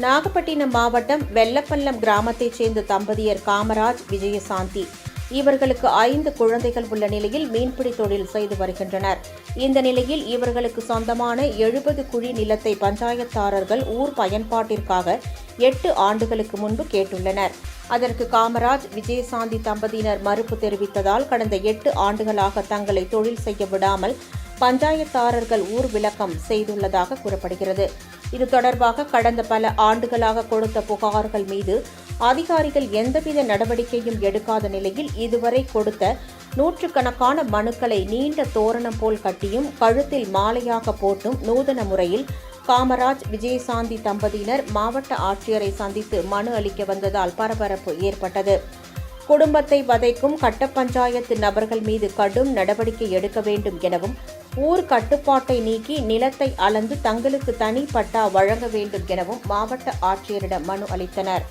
நாகப்பட்டினம் மாவட்டம் வெள்ளப்பள்ளம் கிராமத்தைச் சேர்ந்த தம்பதியர் காமராஜ், விஜயசாந்தி. இவர்களுக்கு 5 குழந்தைகள் உள்ள நிலையில் மீன்பிடி தொழில் செய்து வருகின்றனர். இந்த நிலையில் இவர்களுக்கு சொந்தமான 70 குழி நிலத்தை பஞ்சாயத்தாரர்கள் ஊர் பயன்பாட்டிற்காக 8 ஆண்டுகளுக்கு முன்பு கேட்டுள்ளனர். அதற்கு காமராஜ், விஜயசாந்தி தம்பதியினர் மறுப்பு தெரிவித்ததால் கடந்த 8 ஆண்டுகளாக தங்களை தொழில் செய்ய விடாமல் பஞ்சாயத்தாரர்கள் ஊர் விலக்கம் செய்துள்ளதாக கூறப்படுகிறது. இது தொடர்பாக கடந்த பல ஆண்டுகளாக கொடுத்த புகார்கள் மீது அதிகாரிகள் எந்தவித நடவடிக்கையும் எடுக்காத நிலையில் இதுவரை கொடுத்த நூற்றுக்கணக்கான மனுக்களை நீண்ட தோரணம் போல் கட்டியும் கழுத்தில் மாலையாக போட்டும் நூதன முறையில் காமராஜ், விஜயசாந்தி தம்பதியினர் மாவட்ட ஆட்சியரை சந்தித்து மனு அளிக்க வந்ததால் பரபரப்பு ஏற்பட்டது. குடும்பத்தை வதைக்கும் கட்ட பஞ்சாயத்து நபர்கள் மீது கடும் நடவடிக்கை எடுக்க வேண்டும் எனவும், ஊர் கட்டுப்பாட்டை நீக்கி நிலத்தை அளந்து தங்களுக்கு தனி பட்டா வழங்க வேண்டும் எனவும் மாவட்ட ஆட்சியரிடம் மனு அளித்தனர்.